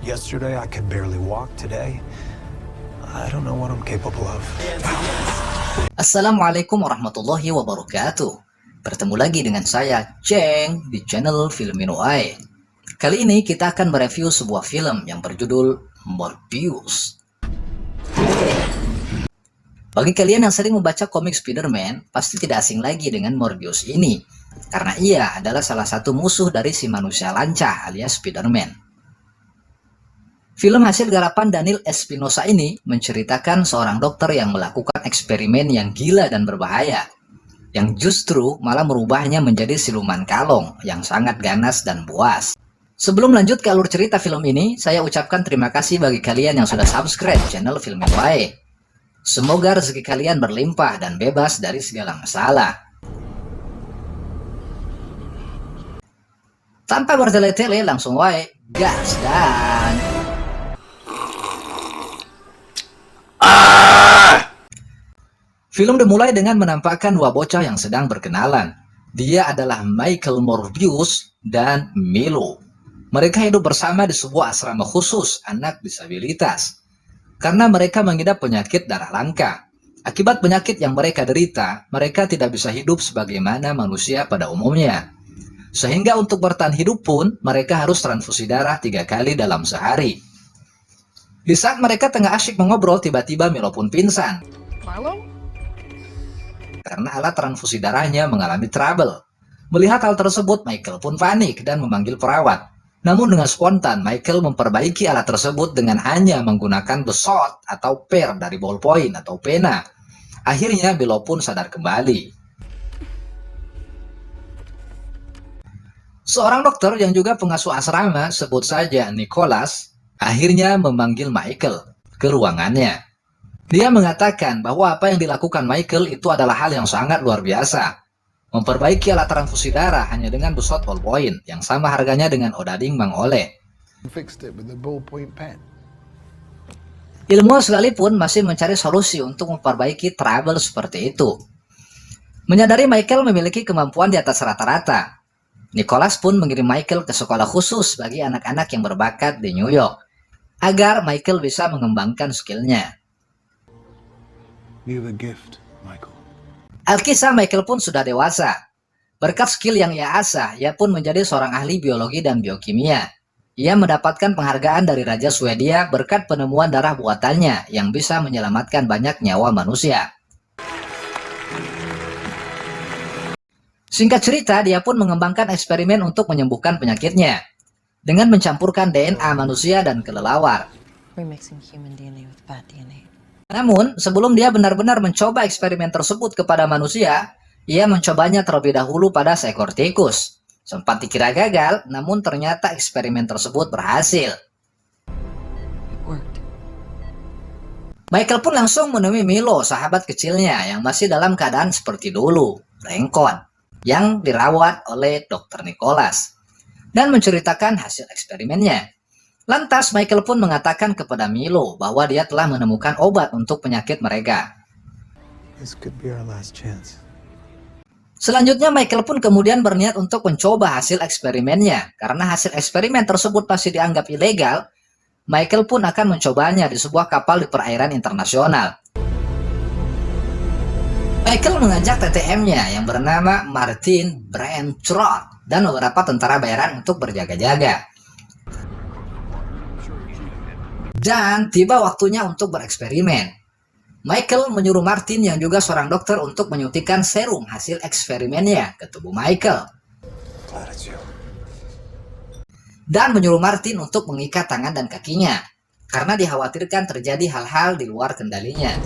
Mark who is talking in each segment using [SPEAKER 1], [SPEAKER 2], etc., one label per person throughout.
[SPEAKER 1] Yesterday I could barely walk. Today, I don't know what I'm capable of.
[SPEAKER 2] Assalamualaikum warahmatullahi wabarakatuh. Bertemu lagi dengan saya, Cheng, di channel Film Inuai. Kali ini kita akan mereview sebuah film yang berjudul Morbius. Bagi kalian yang sering membaca komik Spider-Man, pasti tidak asing lagi dengan Morbius ini, karena ia adalah salah satu musuh dari si manusia lancah alias Spider-Man. Film hasil garapan Daniel Espinosa ini menceritakan seorang dokter yang melakukan eksperimen yang gila dan berbahaya, yang justru malah merubahnya menjadi siluman kalong yang sangat ganas dan buas. Sebelum lanjut ke alur cerita film ini, saya ucapkan terima kasih bagi kalian yang sudah subscribe channel Film Inuai. Semoga rezeki kalian berlimpah dan bebas dari segala masalah. Tanpa bertele-tele, langsung wae gas dan film dimulai dengan menampakkan dua bocah yang sedang berkenalan. Dia adalah Michael Morbius dan Milo. Mereka hidup bersama di sebuah asrama khusus anak disabilitas karena mereka mengidap penyakit darah langka. Akibat penyakit yang mereka derita, mereka tidak bisa hidup sebagaimana manusia pada umumnya. Sehingga untuk bertahan hidup pun, mereka harus transfusi darah 3 kali dalam sehari. Di saat mereka tengah asyik mengobrol, tiba-tiba Milo pun pingsan. Karena alat transfusi darahnya mengalami trouble. Melihat hal tersebut, Michael pun panik dan memanggil perawat. Namun dengan spontan, Michael memperbaiki alat tersebut dengan hanya menggunakan besot atau per dari ballpoint atau pena. Akhirnya Milo pun sadar kembali. Seorang dokter yang juga pengasuh asrama, sebut saja Nicholas, akhirnya memanggil Michael ke ruangannya. Dia mengatakan bahwa apa yang dilakukan Michael itu adalah hal yang sangat luar biasa. Memperbaiki alat transfusi darah hanya dengan besot ballpoint yang sama harganya dengan odading Mang Oleh. Ilmuwan sekalipun masih mencari solusi untuk memperbaiki trouble seperti itu. Menyadari Michael memiliki kemampuan di atas rata-rata, Nicholas pun mengirim Michael ke sekolah khusus bagi anak-anak yang berbakat di New York, agar Michael bisa mengembangkan skillnya. Alkisah Michael pun sudah dewasa. Berkat skill yang ia asah, ia pun menjadi seorang ahli biologi dan biokimia. Ia mendapatkan penghargaan dari Raja Swedia berkat penemuan darah buatannya yang bisa menyelamatkan banyak nyawa manusia. Singkat cerita, dia pun mengembangkan eksperimen untuk menyembuhkan penyakitnya dengan mencampurkan DNA manusia dan kelelawar. Namun, sebelum dia benar-benar mencoba eksperimen tersebut kepada manusia, ia mencobanya terlebih dahulu pada seekor tikus. Sempat dikira gagal, namun ternyata eksperimen tersebut berhasil. Michael pun langsung menemui Milo, sahabat kecilnya yang masih dalam keadaan seperti dulu, rengkon, yang dirawat oleh Dr. Nicholas, dan menceritakan hasil eksperimennya. Lantas Michael pun mengatakan kepada Milo bahwa dia telah menemukan obat untuk penyakit mereka. Selanjutnya Michael pun kemudian berniat untuk mencoba hasil eksperimennya. Karena hasil eksperimen tersebut masih dianggap ilegal, Michael pun akan mencobanya di sebuah kapal di perairan internasional. Michael mengajak TTM-nya yang bernama Martin Brentroth dan beberapa tentara bayaran untuk berjaga-jaga. Dan tiba waktunya untuk bereksperimen. Michael menyuruh Martin yang juga seorang dokter untuk menyuntikkan serum hasil eksperimennya ke tubuh Michael. Dan menyuruh Martin untuk mengikat tangan dan kakinya, karena dikhawatirkan terjadi hal-hal di luar kendalinya.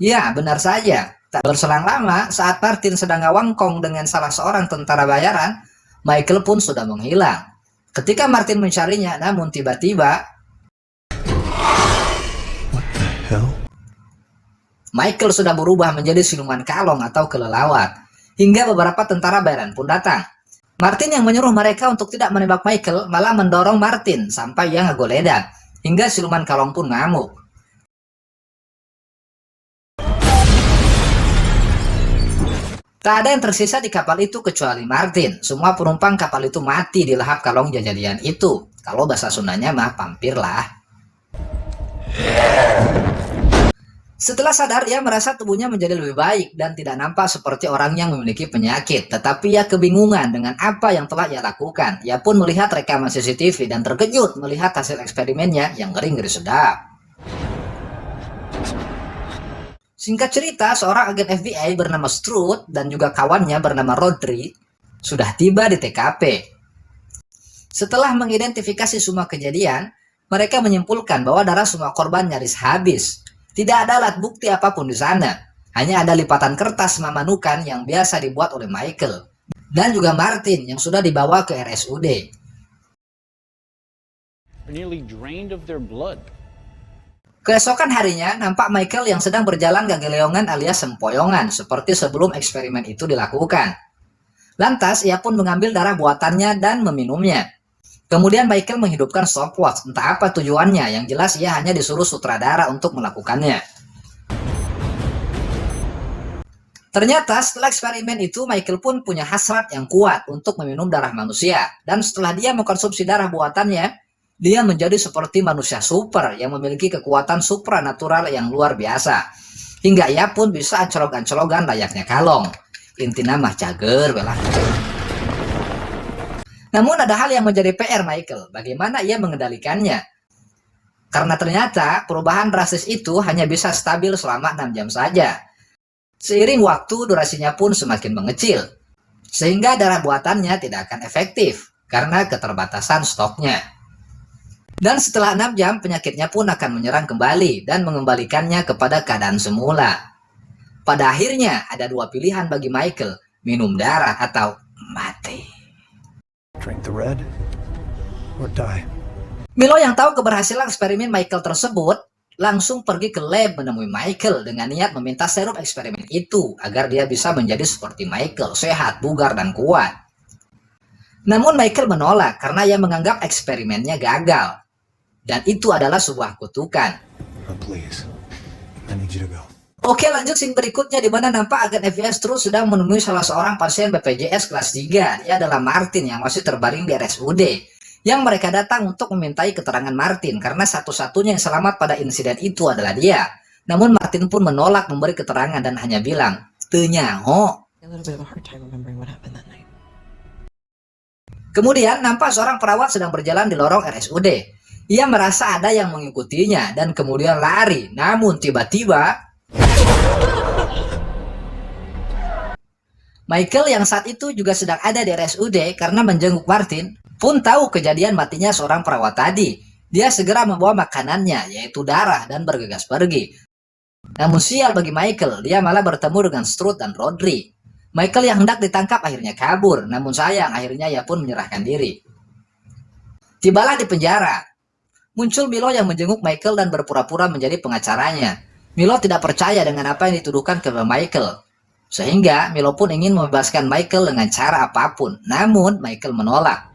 [SPEAKER 2] Ya, benar saja. Tak berselang lama, saat Martin sedang ngawangkong dengan salah seorang tentara bayaran, Michael pun sudah menghilang. Ketika Martin mencarinya, namun tiba-tiba Michael sudah berubah menjadi siluman kalong atau kelelawar. Hingga beberapa tentara bayaran pun datang. Martin yang menyuruh mereka untuk tidak menembak Michael malah mendorong Martin sampai ia ngegeledak. Hingga siluman kalong pun ngamuk. Tak ada yang tersisa di kapal itu kecuali Martin. Semua penumpang kapal itu mati di lahap kalong jajadian itu. Kalau bahasa Sundanya mah pampir lah. Setelah sadar, ia merasa tubuhnya menjadi lebih baik dan tidak nampak seperti orang yang memiliki penyakit. Tetapi ia kebingungan dengan apa yang telah ia lakukan. Ia pun melihat rekaman CCTV dan terkejut melihat hasil eksperimennya yang ngeri-ngeri sedap. Singkat cerita, seorang agen FBI bernama Strud dan juga kawannya bernama Rodri sudah tiba di TKP. Setelah mengidentifikasi semua kejadian, mereka menyimpulkan bahwa darah semua korban nyaris habis. Tidak ada alat bukti apapun di sana. Hanya ada lipatan kertas memanukan yang biasa dibuat oleh Michael. Dan juga Martin yang sudah dibawa ke RSUD.
[SPEAKER 3] Nearly drained of their blood.
[SPEAKER 2] Keesokan harinya, nampak Michael yang sedang berjalan gageleongan alias sempoyongan, seperti sebelum eksperimen itu dilakukan. Lantas, ia pun mengambil darah buatannya dan meminumnya. Kemudian Michael menghidupkan stopwatch, entah apa tujuannya, yang jelas ia hanya disuruh sutradara untuk melakukannya. Ternyata setelah eksperimen itu, Michael pun punya hasrat yang kuat untuk meminum darah manusia. Dan setelah dia mengkonsumsi darah buatannya, dia menjadi seperti manusia super yang memiliki kekuatan supranatural yang luar biasa. Hingga ia pun bisa ancolog-ancologan layaknya kalong. Intina mah cager belah. Namun ada hal yang menjadi PR Michael, bagaimana ia mengendalikannya. Karena ternyata perubahan drastis itu hanya bisa stabil selama 6 jam saja. Seiring waktu durasinya pun semakin mengecil. Sehingga darah buatannya tidak akan efektif karena keterbatasan stoknya. Dan setelah 6 jam, penyakitnya pun akan menyerang kembali dan mengembalikannya kepada keadaan semula. Pada akhirnya, ada dua pilihan bagi Michael, minum darah atau mati.
[SPEAKER 1] Drink the red or die.
[SPEAKER 2] Milo yang tahu keberhasilan eksperimen Michael tersebut, langsung pergi ke lab menemui Michael dengan niat meminta serum eksperimen itu agar dia bisa menjadi seperti Michael, sehat, bugar, dan kuat. Namun Michael menolak karena ia menganggap eksperimennya gagal. Dan itu adalah sebuah kutukan.
[SPEAKER 1] Oh, please. I need you to go.
[SPEAKER 2] Oke, lanjut scene berikutnya di mana nampak agen FBI terus sedang menemui salah seorang pasien BPJS kelas 3. Dia adalah Martin yang masih terbaring di RSUD. Yang mereka datang untuk memintai keterangan Martin karena satu-satunya yang selamat pada insiden itu adalah dia. Namun Martin pun menolak memberi keterangan dan hanya bilang, "Teu nyaho." Kemudian nampak seorang perawat sedang berjalan di lorong RSUD. Ia merasa ada yang mengikutinya dan kemudian lari. Namun tiba-tiba Michael yang saat itu juga sedang ada di RSUD karena menjenguk Martin pun tahu kejadian matinya seorang perawat tadi. Dia segera membawa makanannya yaitu darah dan bergegas pergi. Namun sial bagi Michael, dia malah bertemu dengan Strud dan Rodri. Michael yang hendak ditangkap akhirnya kabur, namun sayang akhirnya ia pun menyerahkan diri. Tibalah di penjara. Muncul Milo yang menjenguk Michael dan berpura-pura menjadi pengacaranya. Milo tidak percaya dengan apa yang dituduhkan kepada Michael. Sehingga Milo pun ingin membebaskan Michael dengan cara apapun. Namun Michael menolak.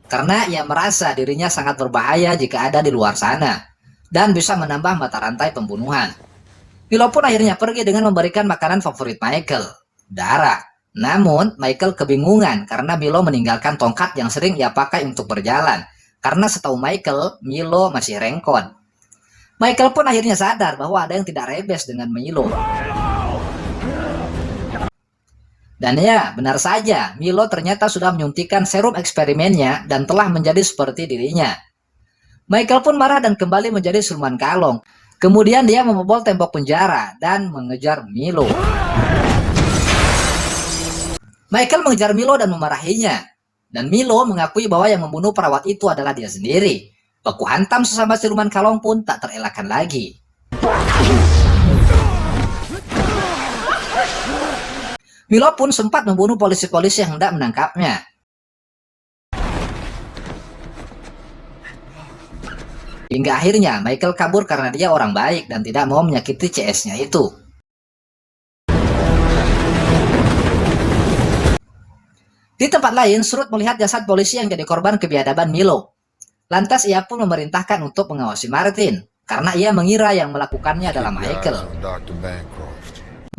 [SPEAKER 2] Karena ia merasa dirinya sangat berbahaya jika ada di luar sana. Dan bisa menambah mata rantai pembunuhan. Milo pun akhirnya pergi dengan memberikan makanan favorit Michael, darah. Namun Michael kebingungan karena Milo meninggalkan tongkat yang sering ia pakai untuk berjalan. Karena setahu Michael, Milo masih rengkon. Michael pun akhirnya sadar bahwa ada yang tidak rebes dengan Milo. Dan ya, benar saja, Milo ternyata sudah menyuntikkan serum eksperimennya dan telah menjadi seperti dirinya. Michael pun marah dan kembali menjadi siluman kalong. Kemudian dia membobol tembok penjara dan mengejar Milo. Michael mengejar Milo dan memarahinya. Dan Milo mengakui bahwa yang membunuh perawat itu adalah dia sendiri. Baku hantam sesama siluman kalong pun tak terelakkan lagi. Milo pun sempat membunuh polisi-polisi yang hendak menangkapnya. Hingga akhirnya Michael kabur karena dia orang baik dan tidak mau menyakiti CS-nya itu. Di tempat lain, Strud melihat jasad polisi yang jadi korban kebiadaban Milo. Lantas ia pun memerintahkan untuk mengawasi Martin, karena ia mengira yang melakukannya adalah Michael.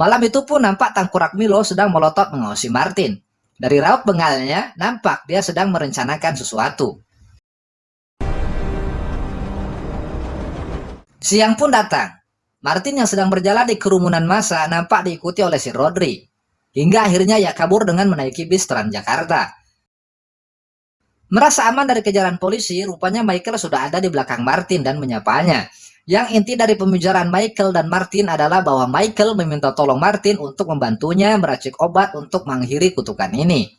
[SPEAKER 2] Malam itu pun nampak tengkorak Milo sedang melotot mengawasi Martin. Dari raut bengalnya, nampak dia sedang merencanakan sesuatu. Siang pun datang. Martin yang sedang berjalan di kerumunan massa nampak diikuti oleh si Rodri. Hingga akhirnya ia kabur dengan menaiki bis Transjakarta. Merasa aman dari kejaran polisi, rupanya Michael sudah ada di belakang Martin dan menyapanya. Yang inti dari pembicaraan Michael dan Martin adalah bahwa Michael meminta tolong Martin untuk membantunya meracik obat untuk mengakhiri kutukan ini.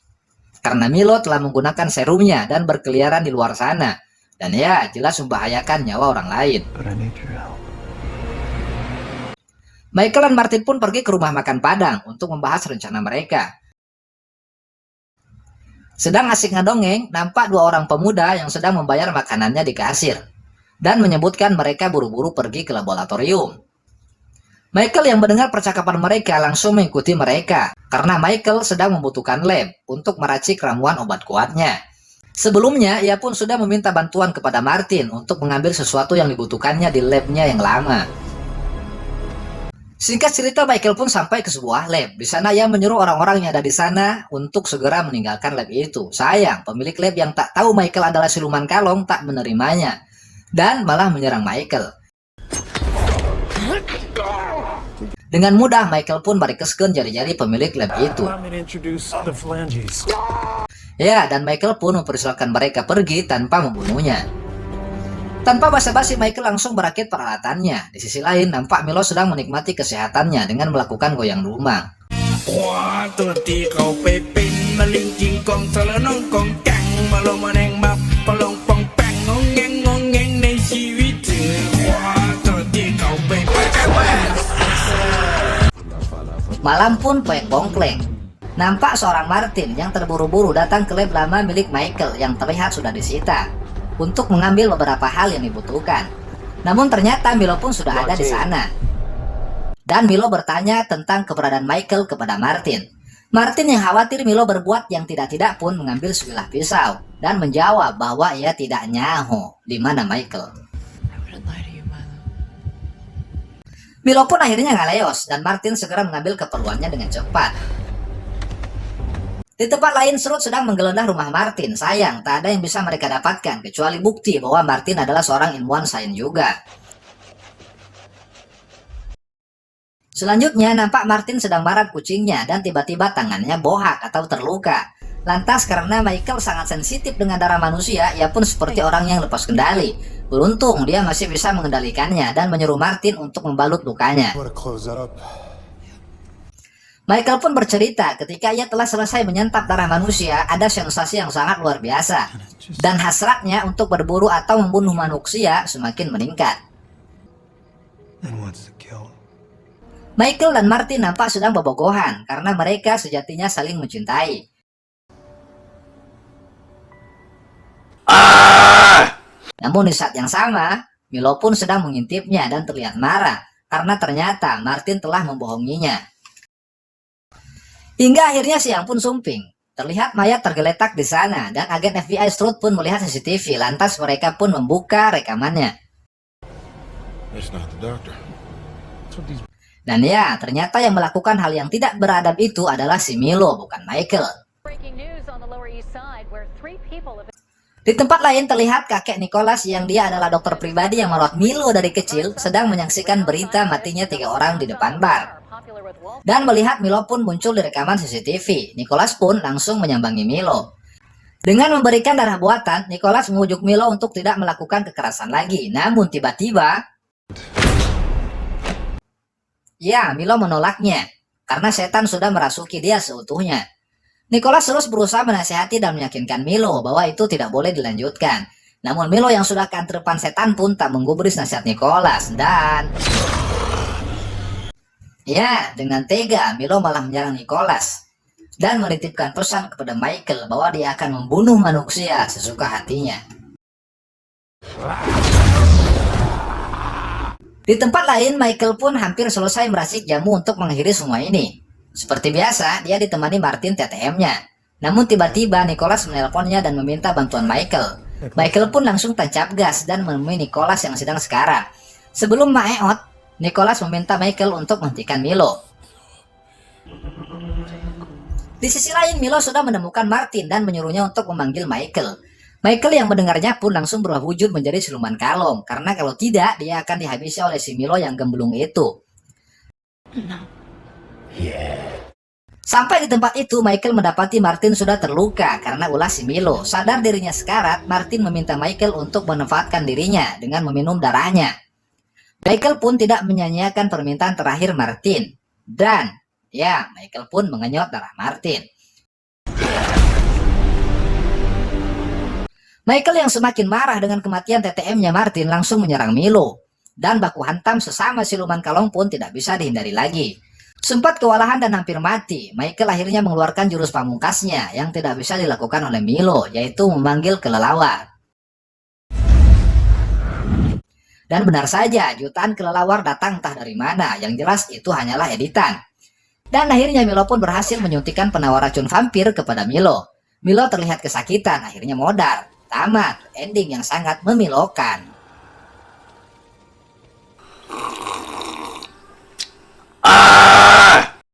[SPEAKER 2] Karena Milo telah menggunakan serumnya dan berkeliaran di luar sana. Dan ya, jelas membahayakan nyawa orang lain.
[SPEAKER 1] But I need your help.
[SPEAKER 2] Michael dan Martin pun pergi ke rumah makan Padang untuk membahas rencana mereka. Sedang asik ngedongeng, nampak dua orang pemuda yang sedang membayar makanannya di kasir. Dan menyebutkan mereka buru-buru pergi ke laboratorium. Michael yang mendengar percakapan mereka langsung mengikuti mereka. Karena Michael sedang membutuhkan lab untuk meracik ramuan obat kuatnya. Sebelumnya, ia pun sudah meminta bantuan kepada Martin untuk mengambil sesuatu yang dibutuhkannya di labnya yang lama. Singkat cerita, Michael pun sampai ke sebuah lab. Di sana ia menyuruh orang-orang yang ada di sana untuk segera meninggalkan lab itu. Sayang, pemilik lab yang tak tahu Michael adalah siluman kalong tak menerimanya. Dan malah menyerang Michael. Dengan mudah, Michael pun barikeskeun jari-jari pemilik lab itu. Ya, dan Michael pun mempersilahkan mereka pergi tanpa membunuhnya. Tanpa basa-basi, Michael langsung berakit peralatannya. Di sisi lain, nampak Milo sedang menikmati kesehatannya dengan melakukan goyang rumah. Malam pun bongkleng. Nampak seorang Martin yang terburu-buru datang ke lab lama milik Michael yang terlihat sudah disita untuk mengambil beberapa hal yang dibutuhkan. Namun ternyata Milo pun sudah ada di sana. Dan Milo bertanya tentang keberadaan Michael kepada Martin. Martin yang khawatir Milo berbuat yang tidak-tidak pun mengambil sebilah pisau dan menjawab bahwa ia tidak nyaho di mana Michael. Milo pun akhirnya ngaleos dan Martin segera mengambil keperluannya dengan cepat. Di tempat lain, Srut sedang menggeledah rumah Martin. Sayang, tak ada yang bisa mereka dapatkan kecuali bukti bahwa Martin adalah seorang ilmuwan sains juga. Selanjutnya, nampak Martin sedang marah kucingnya dan tiba-tiba tangannya bohak atau terluka. Lantas karena Michael sangat sensitif dengan darah manusia, ia pun seperti orang yang lepas kendali. Beruntung dia masih bisa mengendalikannya dan menyuruh Martin untuk membalut lukanya. Michael pun bercerita ketika ia telah selesai menyantap darah manusia, ada sensasi yang sangat luar biasa. Dan hasratnya untuk berburu atau membunuh manusia semakin meningkat. Michael dan Martin nampak sedang bobogohan karena mereka sejatinya saling mencintai. Namun di saat yang sama, Milo pun sedang mengintipnya dan terlihat marah karena ternyata Martin telah membohonginya. Hingga akhirnya siang pun sumping. Terlihat mayat tergeletak di sana dan agen FBI Stroud pun melihat CCTV. Lantas mereka pun membuka rekamannya. Dan ya, ternyata yang melakukan hal yang tidak beradab itu adalah si Milo, bukan Michael. Di tempat lain terlihat kakek Nicholas yang dia adalah dokter pribadi yang merawat Milo dari kecil sedang menyaksikan berita matinya 3 orang di depan bar. Dan melihat Milo pun muncul di rekaman CCTV, Nicholas pun langsung menyambangi Milo. Dengan memberikan darah buatan, Nicholas mengujuk Milo untuk tidak melakukan kekerasan lagi. Namun tiba-tiba, ya, Milo menolaknya karena setan sudah merasuki dia seutuhnya. Nicholas terus berusaha menasihati dan meyakinkan Milo bahwa itu tidak boleh dilanjutkan. Namun Milo yang sudah keantrepan setan pun tak menggubris nasihat Nicholas dan... ya, dengan tega Milo malah menyerang Nicholas dan menitipkan pesan kepada Michael bahwa dia akan membunuh manusia sesuka hatinya. Di tempat lain, Michael pun hampir selesai meracik jamu untuk mengakhiri semua ini. Seperti biasa, dia ditemani Martin TTM-nya. Namun tiba-tiba Nicholas menelponnya dan meminta bantuan Michael. Michael pun langsung tancap gas dan menemui Nicholas yang sedang sekarat. Sebelum maeot, Nicholas meminta Michael untuk menghentikan Milo.
[SPEAKER 4] Di sisi lain, Milo sudah menemukan Martin dan menyuruhnya untuk memanggil Michael. Michael yang mendengarnya pun langsung berubah wujud menjadi siluman kalong, karena kalau tidak, dia akan dihabisi oleh si Milo yang gemblung itu. Sampai di tempat itu, Michael mendapati Martin sudah terluka karena ulah si Milo. Sadar dirinya sekarat, Martin meminta Michael untuk memanfaatkan dirinya dengan meminum darahnya. Michael pun tidak menyia-nyiakan permintaan terakhir Martin. Dan, ya, Michael pun mengenyot darah Martin. Michael yang semakin marah dengan kematian TTM-nya Martin langsung menyerang Milo. Dan baku hantam sesama siluman kalong pun tidak bisa dihindari lagi. Sempat kewalahan dan hampir mati, Michael akhirnya mengeluarkan jurus pamungkasnya yang tidak bisa dilakukan oleh Milo, yaitu memanggil kelelawar. Dan benar saja, jutaan kelelawar datang entah dari mana, yang jelas itu hanyalah editan. Dan akhirnya Milo pun berhasil menyuntikkan penawar racun vampir kepada Milo. Milo terlihat kesakitan, akhirnya modal. Tamat, ending yang sangat memilokan.